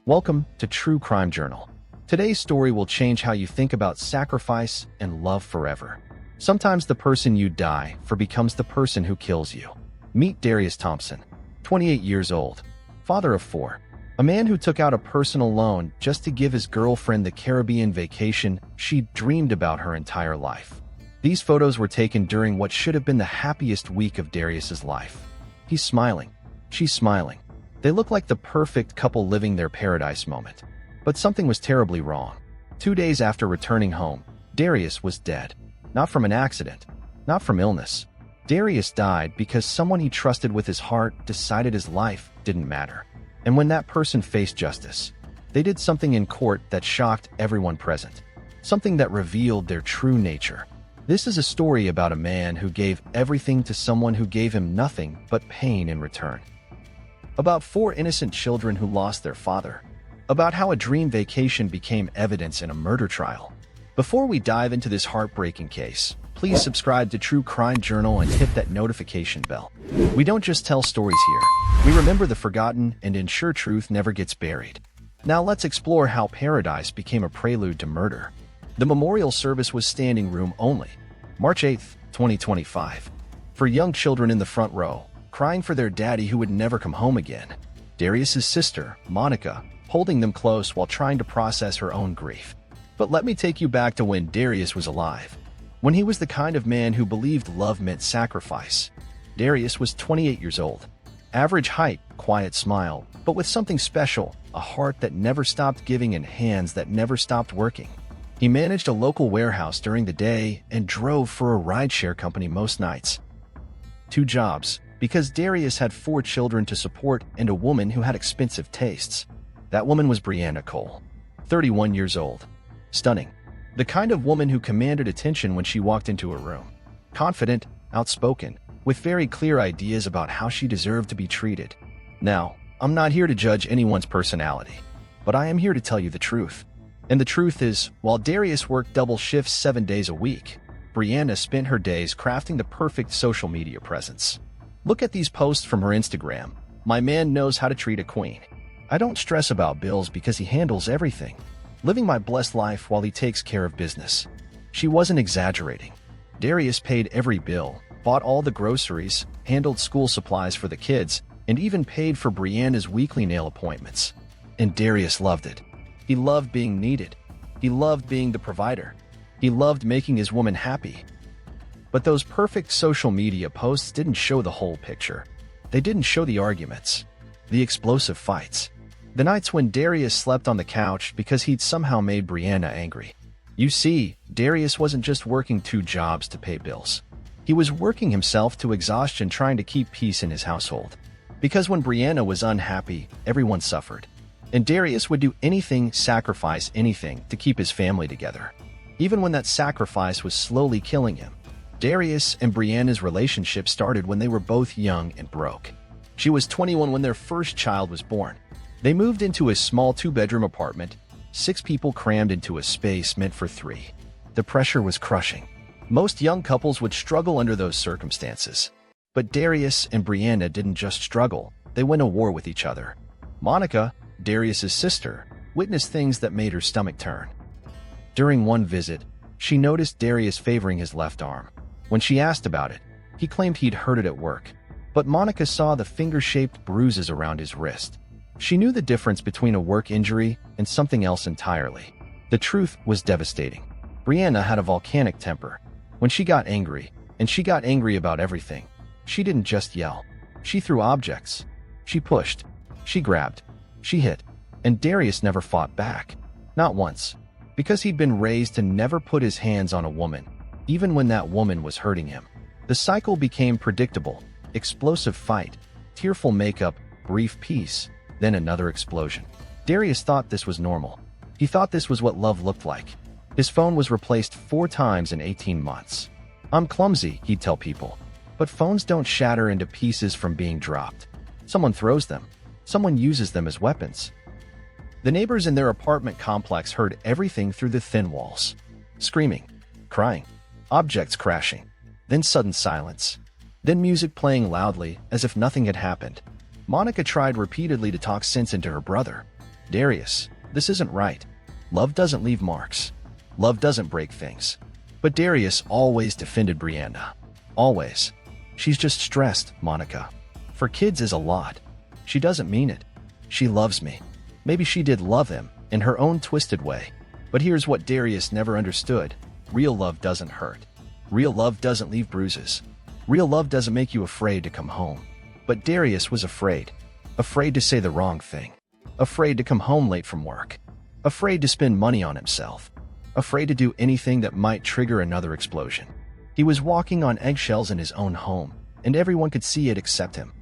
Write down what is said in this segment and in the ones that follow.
Welcome to True Crime Journal. Today's story will change how you think about sacrifice and love forever. Sometimes the person you die for becomes the person who kills you. Meet Darius Thompson, 28 years old, father of 4. A man who took out a personal loan just to give his girlfriend the Caribbean vacation she dreamed about her entire life. These photos were taken during what should have been the happiest week of Darius's life. He's smiling. She's smiling. They look like the perfect couple living their paradise moment. But something was terribly wrong. 2 days after returning home, Darius was dead. Not from an accident. Not from illness. Darius died because someone he trusted with his heart decided his life didn't matter. And when that person faced justice, they did something in court that shocked everyone present. Something that revealed their true nature. This is a story about a man who gave everything to someone who gave him nothing but pain in return. About 4 innocent children who lost their father. About how a dream vacation became evidence in a murder trial. Before we dive into this heartbreaking case, please subscribe to True Crime Journal and hit that notification bell. We don't just tell stories here. We remember the forgotten and ensure truth never gets buried. Now let's explore how paradise became a prelude to murder. The memorial service was standing room only. March 8, 2025. For young children in the front row, crying for their daddy who would never come home again. Darius's sister, Monica, holding them close while trying to process her own grief. But let me take you back to when Darius was alive. When he was the kind of man who believed love meant sacrifice. Darius was 28 years old. Average height, quiet smile, but with something special, a heart that never stopped giving and hands that never stopped working. He managed a local warehouse during the day and drove for a rideshare company most nights. 2 jobs, because Darius had 4 children to support and a woman who had expensive tastes. That woman was Brianna Cole, 31 years old. Stunning. The kind of woman who commanded attention when she walked into a room. Confident, outspoken, with very clear ideas about how she deserved to be treated. Now, I'm not here to judge anyone's personality, but I am here to tell you the truth. And the truth is, while Darius worked double shifts 7 days a week, Brianna spent her days crafting the perfect social media presence. Look at these posts from her Instagram. My man knows how to treat a queen. I don't stress about bills because he handles everything. Living my blessed life while he takes care of business. She wasn't exaggerating. Darius paid every bill, bought all the groceries, handled school supplies for the kids, and even paid for Brianna's weekly nail appointments. And Darius loved it. He loved being needed. He loved being the provider. He loved making his woman happy. But those perfect social media posts didn't show the whole picture. They didn't show the arguments, the explosive fights, the nights when Darius slept on the couch because he'd somehow made Brianna angry. You see, Darius wasn't just working 2 jobs to pay bills. He was working himself to exhaustion trying to keep peace in his household. Because when Brianna was unhappy, everyone suffered. And Darius would do anything, sacrifice anything to keep his family together. Even when that sacrifice was slowly killing him. Darius and Brianna's relationship started when they were both young and broke. She was 21 when their first child was born. They moved into a small 2-bedroom apartment, 6 people crammed into a space meant for 3. The pressure was crushing. Most young couples would struggle under those circumstances. But Darius and Brianna didn't just struggle, they went to war with each other. Monica, Darius's sister, witnessed things that made her stomach turn. During one visit, she noticed Darius favoring his left arm. When she asked about it, he claimed he'd hurt it at work. But Monica saw the finger-shaped bruises around his wrist. She knew the difference between a work injury and something else entirely. The truth was devastating. Brianna had a volcanic temper. When she got angry, and she got angry about everything, she didn't just yell. She threw objects. She pushed. She grabbed. She hit. And Darius never fought back. Not once. Because he'd been raised to never put his hands on a woman, even when that woman was hurting him. The cycle became predictable. Explosive fight, tearful makeup, brief peace, then another explosion. Darius thought this was normal. He thought this was what love looked like. His phone was replaced 4 times in 18 months. I'm clumsy, he'd tell people. But phones don't shatter into pieces from being dropped. Someone throws them. Someone uses them as weapons. The neighbors in their apartment complex heard everything through the thin walls. Screaming, crying, objects crashing, then sudden silence. Then music playing loudly as if nothing had happened. Monica tried repeatedly to talk sense into her brother. Darius, this isn't right. Love doesn't leave marks. Love doesn't break things. But Darius always defended Brianna. Always. She's just stressed, Monica. For kids is a lot. She doesn't mean it. She loves me. Maybe she did love him, in her own twisted way. But here's what Darius never understood. Real love doesn't hurt. Real love doesn't leave bruises. Real love doesn't make you afraid to come home. But Darius was afraid. Afraid to say the wrong thing. Afraid to come home late from work. Afraid to spend money on himself. Afraid to do anything that might trigger another explosion. He was walking on eggshells in his own home, and everyone could see it except him.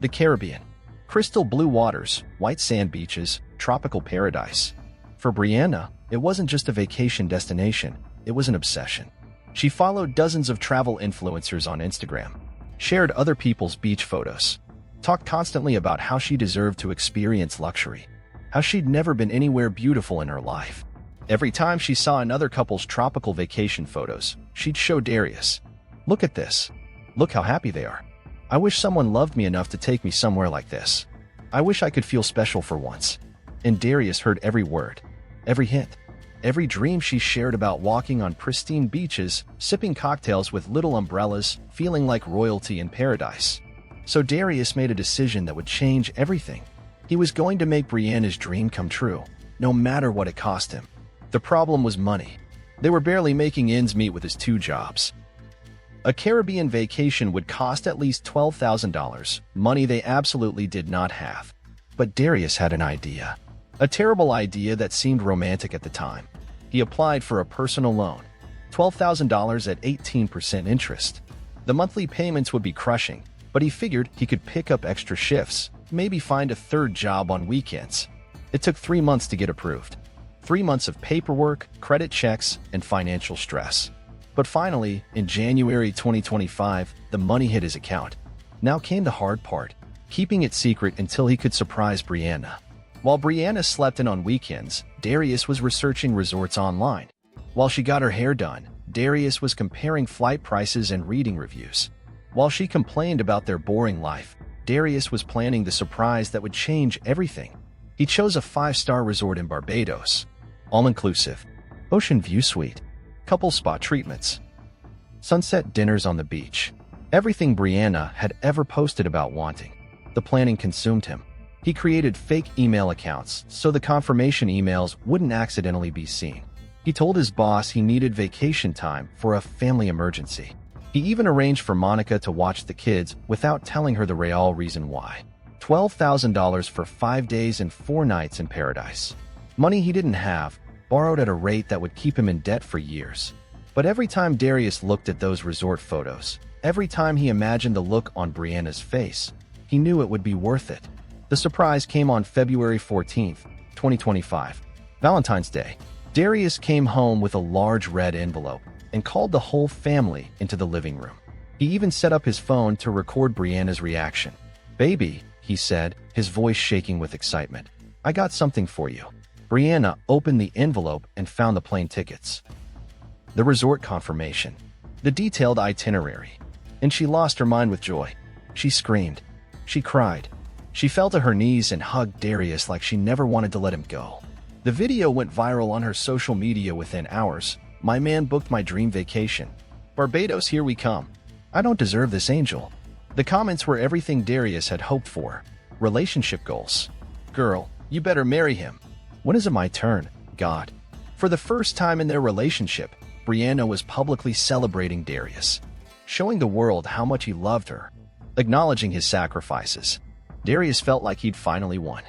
The Caribbean. Crystal blue waters, white sand beaches, tropical paradise. For Brianna, it wasn't just a vacation destination, it was an obsession. She followed dozens of travel influencers on Instagram, shared other people's beach photos, talked constantly about how she deserved to experience luxury, how she'd never been anywhere beautiful in her life. Every time she saw another couple's tropical vacation photos, she'd show Darius, "Look at this. Look how happy they are. I wish someone loved me enough to take me somewhere like this. I wish I could feel special for once." And Darius heard every word, every hint, every dream she shared about walking on pristine beaches, sipping cocktails with little umbrellas, feeling like royalty in paradise. So Darius made a decision that would change everything. He was going to make Brianna's dream come true, no matter what it cost him. The problem was money. They were barely making ends meet with his 2 jobs. A Caribbean vacation would cost at least $12,000, money they absolutely did not have. But Darius had an idea. A terrible idea that seemed romantic at the time. He applied for a personal loan, $12,000 at 18% interest. The monthly payments would be crushing, but he figured he could pick up extra shifts, maybe find a 3rd job on weekends. It took 3 months to get approved. 3 months of paperwork, credit checks, and financial stress. But finally, in January 2025, the money hit his account. Now came the hard part, keeping it secret until he could surprise Brianna. While Brianna slept in on weekends, Darius was researching resorts online. While she got her hair done, Darius was comparing flight prices and reading reviews. While she complained about their boring life, Darius was planning the surprise that would change everything. He chose a 5-star resort in Barbados. All-inclusive, ocean view suite, couple spa treatments, sunset dinners on the beach. Everything Brianna had ever posted about wanting. The planning consumed him. He created fake email accounts so the confirmation emails wouldn't accidentally be seen. He told his boss he needed vacation time for a family emergency. He even arranged for Monica to watch the kids without telling her the real reason why. $12,000 for 5 days and 4 nights in paradise. Money he didn't have, borrowed at a rate that would keep him in debt for years. But every time Darius looked at those resort photos, every time he imagined the look on Brianna's face, he knew it would be worth it. The surprise came on February 14th, 2025, Valentine's Day. Darius came home with a large red envelope and called the whole family into the living room. He even set up his phone to record Brianna's reaction. "Baby," he said, his voice shaking with excitement, "I got something for you." Brianna opened the envelope and found the plane tickets, the resort confirmation, the detailed itinerary, and she lost her mind with joy. She screamed. She cried. She fell to her knees and hugged Darius like she never wanted to let him go. The video went viral on her social media within hours. "My man booked my dream vacation. Barbados, here we come. I don't deserve this angel." The comments were everything Darius had hoped for. Relationship goals. "Girl, you better marry him. When is it my turn, God?" For the first time in their relationship, Brianna was publicly celebrating Darius, showing the world how much he loved her, acknowledging his sacrifices. Darius felt like he'd finally won,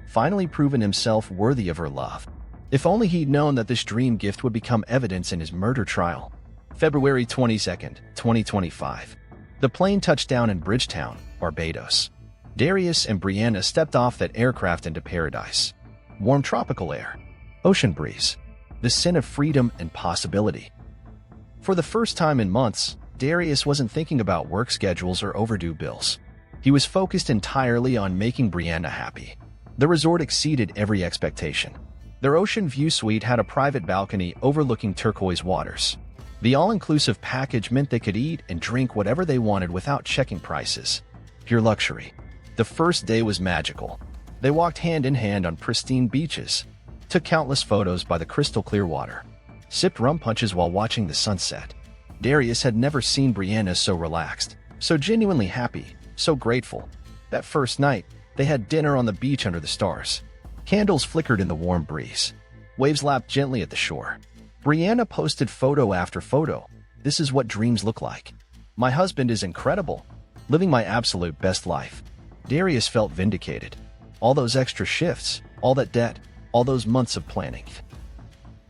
finally proven himself worthy of her love. If only he'd known that this dream gift would become evidence in his murder trial. February 22nd, 2025. The plane touched down in Bridgetown, Barbados. Darius and Brianna stepped off that aircraft into paradise. Warm tropical air, ocean breeze, the scent of freedom and possibility. For the first time in months, Darius wasn't thinking about work schedules or overdue bills. He was focused entirely on making Brianna happy. The resort exceeded every expectation. Their ocean view suite had a private balcony overlooking turquoise waters. The all-inclusive package meant they could eat and drink whatever they wanted without checking prices. Pure luxury. The first day was magical. They walked hand in hand on pristine beaches, took countless photos by the crystal clear water, sipped rum punches while watching the sunset. Darius had never seen Brianna so relaxed, so genuinely happy, so grateful. That first night, they had dinner on the beach under the stars. Candles flickered in the warm breeze. Waves lapped gently at the shore. Brianna posted photo after photo. "This is what dreams look like. My husband is incredible. Living my absolute best life." Darius felt vindicated. All those extra shifts, all that debt, all those months of planning.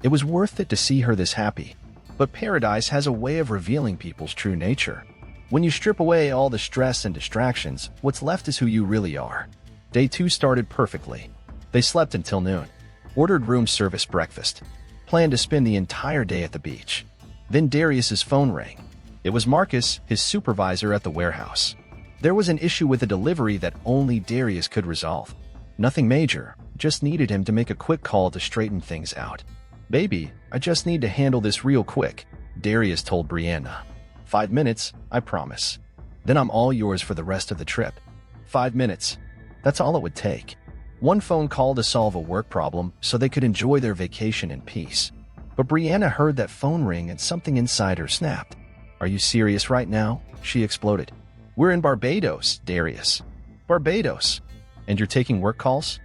It was worth it to see her this happy. But paradise has a way of revealing people's true nature. When you strip away all the stress and distractions, what's left is who you really are. Day 2 started perfectly. They slept until noon, ordered room service breakfast, planned to spend the entire day at the beach. Then Darius's phone rang. It was Marcus, his supervisor at the warehouse. There was an issue with a delivery that only Darius could resolve. Nothing major, just needed him to make a quick call to straighten things out. "Baby, I just need to handle this real quick," Darius told Brianna. 5 minutes, I promise. Then I'm all yours for the rest of the trip." 5 minutes. That's all it would take. One phone call to solve a work problem so they could enjoy their vacation in peace. But Brianna heard that phone ring and something inside her snapped. "Are you serious right now?" she exploded. "We're in Barbados, Darius." "Barbados? And you're taking work calls?"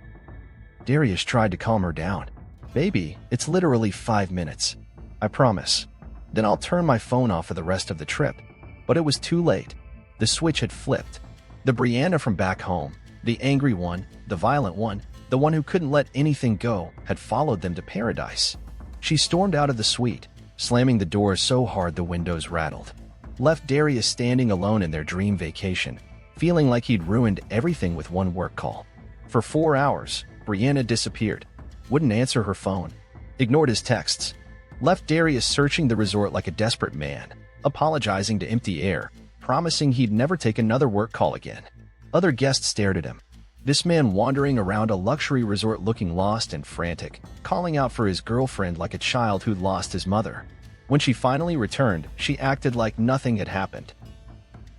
Darius tried to calm her down. "Baby, it's literally 5 minutes. I promise. Then I'll turn my phone off for the rest of the trip." But it was too late. The switch had flipped. The Brianna from back home, the angry one, the violent one, the one who couldn't let anything go, had followed them to paradise. She stormed out of the suite, slamming the door so hard the windows rattled. Left Darius standing alone in their dream vacation, feeling like he'd ruined everything with one work call. For 4 hours, Brianna disappeared. Wouldn't answer her phone. Ignored his texts. Left Darius searching the resort like a desperate man, apologizing to empty air, promising he'd never take another work call again. Other guests stared at him. This man wandering around a luxury resort looking lost and frantic, calling out for his girlfriend like a child who'd lost his mother. When she finally returned, she acted like nothing had happened.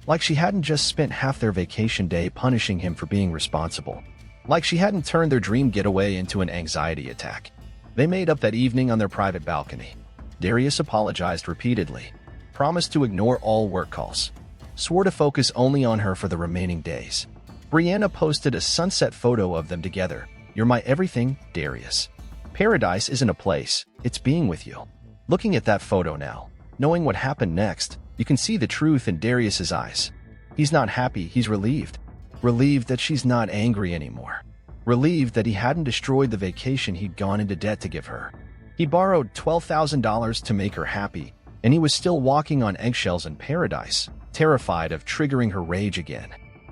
Like she hadn't just spent half their vacation day punishing him for being responsible. Like she hadn't turned their dream getaway into an anxiety attack. They made up that evening on their private balcony. Darius apologized repeatedly, promised to ignore all work calls, swore to focus only on her for the remaining days. Brianna posted a sunset photo of them together. "You're my everything, Darius. Paradise isn't a place, it's being with you." Looking at that photo now, knowing what happened next, you can see the truth in Darius's eyes. He's not happy, he's relieved. Relieved that she's not angry anymore. Relieved that he hadn't destroyed the vacation he'd gone into debt to give her. He borrowed $12,000 to make her happy, and he was still walking on eggshells in paradise, terrified of triggering her rage again.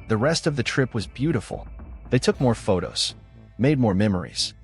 The rest of the trip was beautiful. They took more photos, made more memories.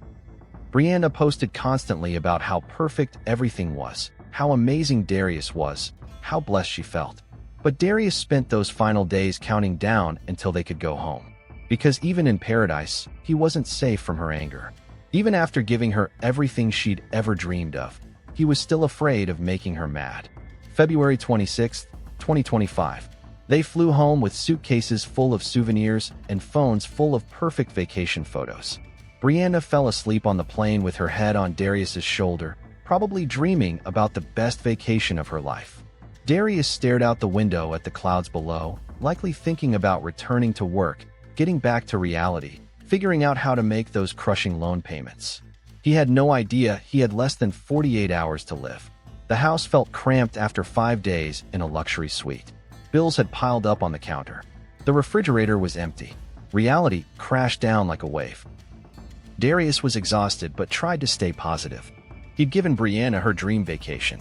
Brianna posted constantly about how perfect everything was, how amazing Darius was, how blessed she felt. But Darius spent those final days counting down until they could go home. Because even in paradise, he wasn't safe from her anger. Even after giving her everything she'd ever dreamed of, he was still afraid of making her mad. February 26, 2025. They flew home with suitcases full of souvenirs and phones full of perfect vacation photos. Brianna fell asleep on the plane with her head on Darius's shoulder, probably dreaming about the best vacation of her life. Darius stared out the window at the clouds below, likely thinking about returning to work, getting back to reality, figuring out how to make those crushing loan payments. He had no idea he had less than 48 hours to live. The house felt cramped after 5 days in a luxury suite. Bills had piled up on the counter. The refrigerator was empty. Reality crashed down like a wave. Darius was exhausted but tried to stay positive. He'd given Brianna her dream vacation.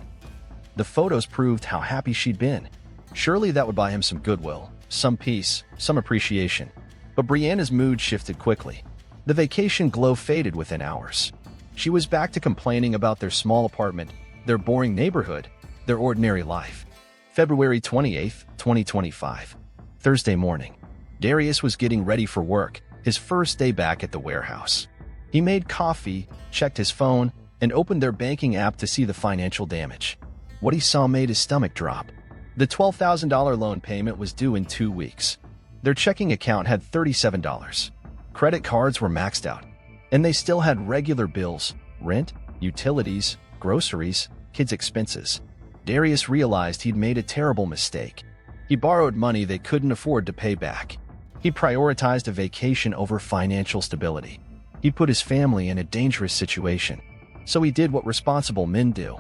The photos proved how happy she'd been. Surely that would buy him some goodwill, some peace, some appreciation. But Brianna's mood shifted quickly. The vacation glow faded within hours. She was back to complaining about their small apartment, their boring neighborhood, their ordinary life. February 28, 2025. Thursday morning. Darius was getting ready for work, his first day back at the warehouse. He made coffee, checked his phone, and opened their banking app to see the financial damage. What he saw made his stomach drop. The $12,000 loan payment was due in 2 weeks. Their checking account had $37. Credit cards were maxed out, and they still had regular bills, rent, utilities, groceries, kids' expenses. Darius realized he'd made a terrible mistake. He borrowed money they couldn't afford to pay back. He prioritized a vacation over financial stability. He put his family in a dangerous situation. So he did what responsible men do.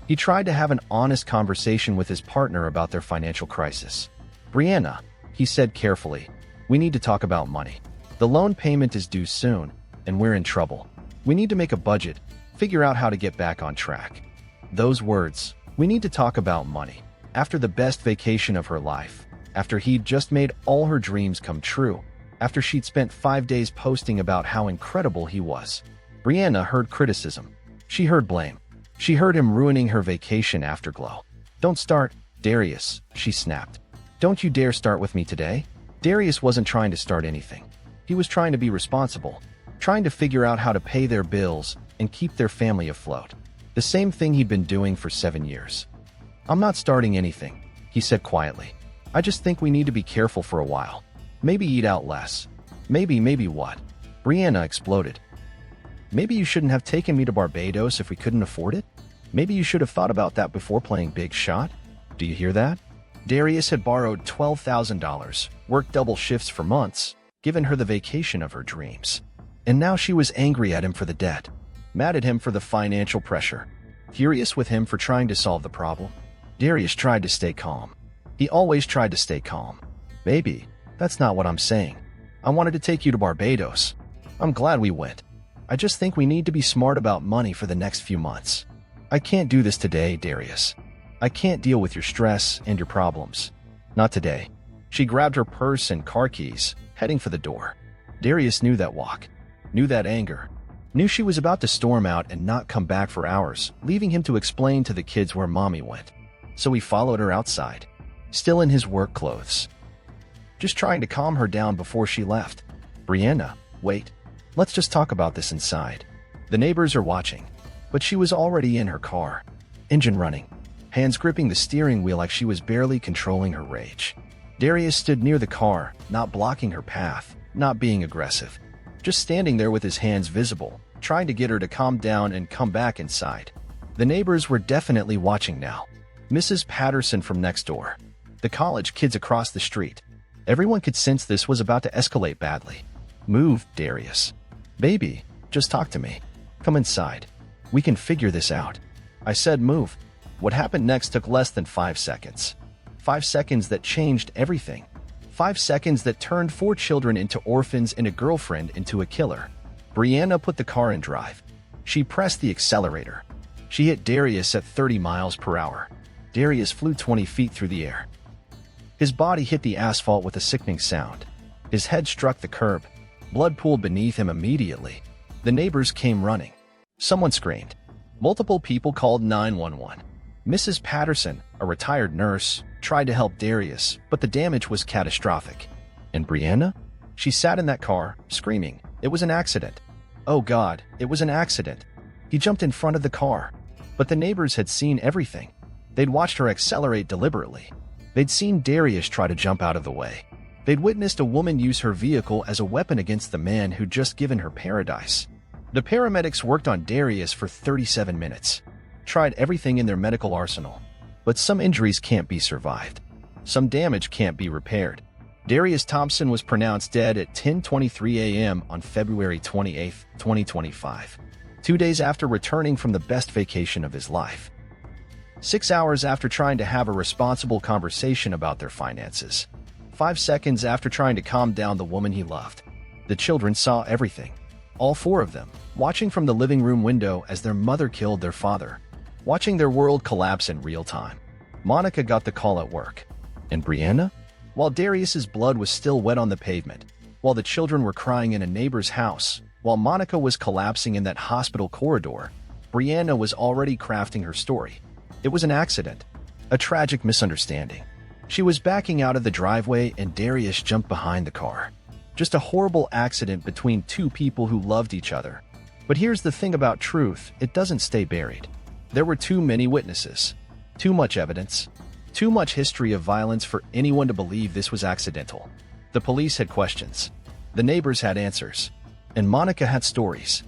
He tried to have an honest conversation with his partner about their financial crisis. "Brianna," he said carefully, "we need to talk about money. The loan payment is due soon, and we're in trouble. We need to make a budget, figure out how to get back on track." Those words, "we need to talk about money," after the best vacation of her life, after he'd just made all her dreams come true, after she'd spent 5 days posting about how incredible he was. Brianna heard criticism. She heard blame. She heard him ruining her vacation afterglow. "Don't start, Darius," she snapped. "Don't you dare start with me today." Darius wasn't trying to start anything. He was trying to be responsible, trying to figure out how to pay their bills and keep their family afloat. The same thing he'd been doing for 7 years. "I'm not starting anything," he said quietly. "I just think we need to be careful for a while. Maybe eat out less. Maybe what?" Brianna exploded. "Maybe you shouldn't have taken me to Barbados if we couldn't afford it? Maybe you should have thought about that before playing big shot? Do you hear that?" Darius had borrowed $12,000, worked double shifts for months, given her the vacation of her dreams. And now she was angry at him for the debt, mad at him for the financial pressure, furious with him for trying to solve the problem. Darius tried to stay calm. He always tried to stay calm. "Baby, that's not what I'm saying. I wanted to take you to Barbados. I'm glad we went. I just think we need to be smart about money for the next few months. I can't do this today, Darius. I can't deal with your stress and your problems. Not today." She grabbed her purse and car keys, heading for the door. Darius knew that walk, knew that anger, knew she was about to storm out and not come back for hours, leaving him to explain to the kids where mommy went. So he followed her outside, still in his work clothes, just trying to calm her down before she left. "Brianna, wait. Let's just talk about this inside. The neighbors are watching." But she was already in her car, engine running, hands gripping the steering wheel like she was barely controlling her rage. Darius stood near the car, not blocking her path, not being aggressive, just standing there with his hands visible, trying to get her to calm down and come back inside. The neighbors were definitely watching now. Mrs. Patterson from next door, the college kids across the street. Everyone could sense this was about to escalate badly. "Move, Darius. Baby, just talk to me. Come inside. We can figure this out." I said move. What happened next took less than 5 seconds. 5 seconds that changed everything. 5 seconds that turned 4 children into orphans and a girlfriend into a killer. Brianna put the car in drive. She pressed the accelerator. She hit Darius at 30 miles per hour. Darius flew 20 feet through the air. His body hit the asphalt with a sickening sound. His head struck the curb. Blood pooled beneath him immediately. The neighbors came running. Someone screamed. Multiple people called 911. Mrs. Patterson, a retired nurse, tried to help Darius, but the damage was catastrophic. And Brianna? She sat in that car, screaming. It was an accident. Oh God, it was an accident. He jumped in front of the car. But the neighbors had seen everything. They'd watched her accelerate deliberately. They'd seen Darius try to jump out of the way. They'd witnessed a woman use her vehicle as a weapon against the man who'd just given her paradise. The paramedics worked on Darius for 37 minutes, tried everything in their medical arsenal. But some injuries can't be survived. Some damage can't be repaired. Darius Thompson was pronounced dead at 10:23 a.m. on February 28, 2025, 2 days after returning from the best vacation of his life. 6 hours after trying to have a responsible conversation about their finances. 5 seconds after trying to calm down the woman he loved. The children saw everything. All 4 of them, watching from the living room window as their mother killed their father, watching their world collapse in real time. Monica got the call at work. And Brianna? While Darius's blood was still wet on the pavement, while the children were crying in a neighbor's house, while Monica was collapsing in that hospital corridor, Brianna was already crafting her story. It was an accident, a tragic misunderstanding. She was backing out of the driveway and Darius jumped behind the car. Just a horrible accident between 2 people who loved each other. But here's the thing about truth, it doesn't stay buried. There were too many witnesses, too much evidence, too much history of violence for anyone to believe this was accidental. The police had questions. The neighbors had answers. And Monica had stories.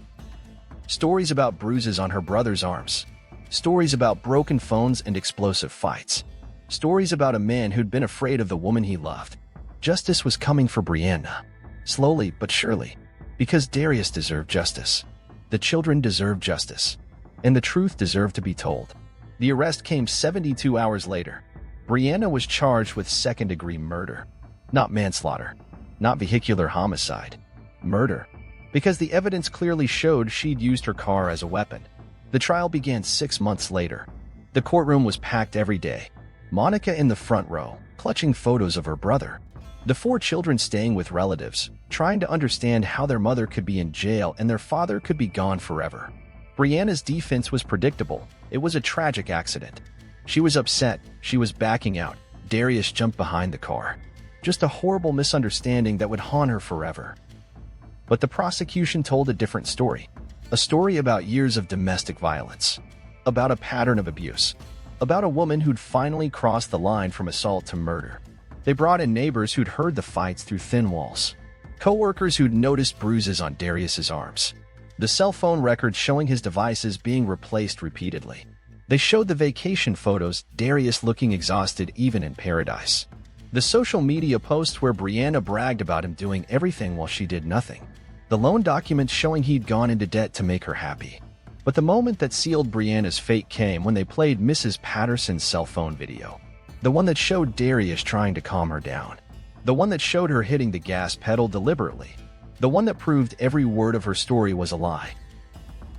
Stories about bruises on her brother's arms. Stories about broken phones and explosive fights. Stories about a man who'd been afraid of the woman he loved. Justice was coming for Brianna. Slowly but surely. Because Darius deserved justice. The children deserved justice. And the truth deserved to be told. The arrest came 72 hours later. Brianna was charged with second-degree murder. Not manslaughter. Not vehicular homicide. Murder. Because the evidence clearly showed she'd used her car as a weapon. The trial began 6 months later. The courtroom was packed every day. Monica in the front row, clutching photos of her brother. The 4 children staying with relatives, trying to understand how their mother could be in jail and their father could be gone forever. Brianna's defense was predictable. It was a tragic accident. She was upset. She was backing out. Darius jumped behind the car. Just a horrible misunderstanding that would haunt her forever. But the prosecution told a different story. A story about years of domestic violence. About a pattern of abuse. About a woman who'd finally crossed the line from assault to murder. They brought in neighbors who'd heard the fights through thin walls. Co-workers who'd noticed bruises on Darius's arms. The cell phone records showing his devices being replaced repeatedly. They showed the vacation photos, Darius looking exhausted even in paradise. The social media posts where Brianna bragged about him doing everything while she did nothing. The loan documents showing he'd gone into debt to make her happy. But the moment that sealed Brianna's fate came when they played Mrs. Patterson's cell phone video. The one that showed Darius trying to calm her down. The one that showed her hitting the gas pedal deliberately. The one that proved every word of her story was a lie.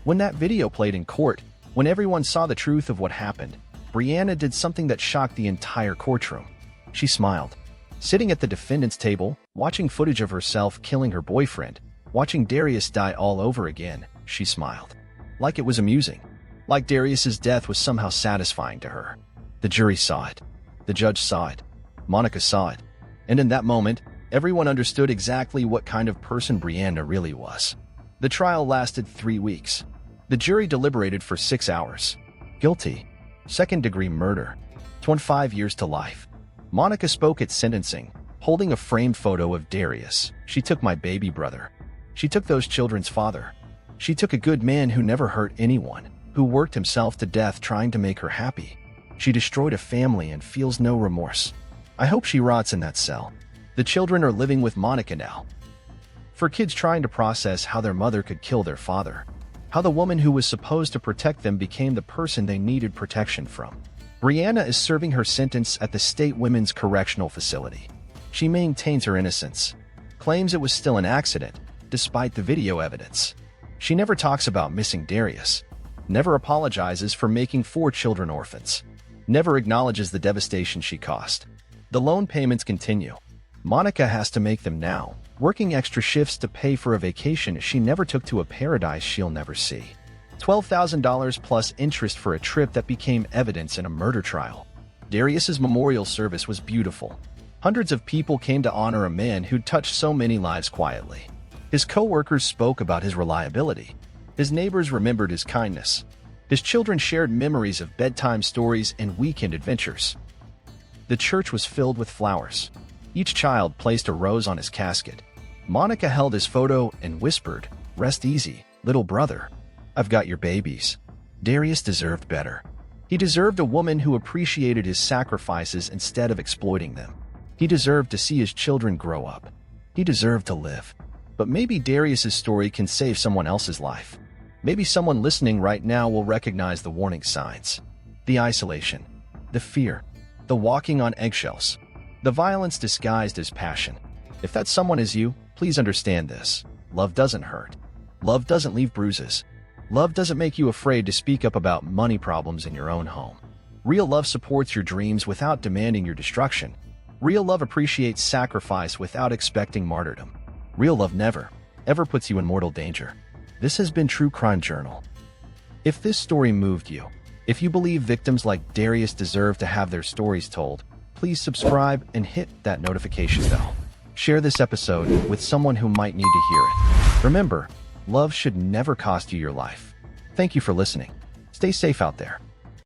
When that video played in court, when everyone saw the truth of what happened, Brianna did something that shocked the entire courtroom. She smiled. Sitting at the defendant's table, watching footage of herself killing her boyfriend, watching Darius die all over again, she smiled. Like it was amusing. Like Darius's death was somehow satisfying to her. The jury saw it. The judge saw it. Monica saw it. And in that moment, everyone understood exactly what kind of person Brianna really was. The trial lasted 3 weeks. The jury deliberated for 6 hours. Guilty. Second-degree murder. 25 years to life. Monica spoke at sentencing, holding a framed photo of Darius. She took my baby brother. She took those children's father. She took a good man who never hurt anyone, who worked himself to death trying to make her happy. She destroyed a family and feels no remorse. I hope she rots in that cell. The children are living with Monica now. For kids trying to process how their mother could kill their father. How the woman who was supposed to protect them became the person they needed protection from. Brianna is serving her sentence at the State Women's Correctional Facility. She maintains her innocence. Claims it was still an accident, despite the video evidence. She never talks about missing Darius. Never apologizes for making 4 children orphans. Never acknowledges the devastation she caused. The loan payments continue. Monica has to make them now, working extra shifts to pay for a vacation she never took to a paradise she'll never see. $12,000 plus interest for a trip that became evidence in a murder trial. Darius's memorial service was beautiful. Hundreds of people came to honor a man who'd touched so many lives quietly. His co-workers spoke about his reliability. His neighbors remembered his kindness. His children shared memories of bedtime stories and weekend adventures. The church was filled with flowers. Each child placed a rose on his casket. Monica held his photo and whispered, "Rest easy, little brother. I've got your babies." Darius deserved better. He deserved a woman who appreciated his sacrifices instead of exploiting them. He deserved to see his children grow up. He deserved to live. But maybe Darius's story can save someone else's life. Maybe someone listening right now will recognize the warning signs. The isolation. The fear. The walking on eggshells. The violence disguised as passion. If that someone is you, please understand this. Love doesn't hurt. Love doesn't leave bruises. Love doesn't make you afraid to speak up about money problems in your own home. Real love supports your dreams without demanding your destruction. Real love appreciates sacrifice without expecting martyrdom. Real love never, ever puts you in mortal danger. This has been True Crime Journal. If this story moved you, if you believe victims like Darius deserve to have their stories told, please subscribe and hit that notification bell. Share this episode with someone who might need to hear it. Remember, love should never cost you your life. Thank you for listening. Stay safe out there.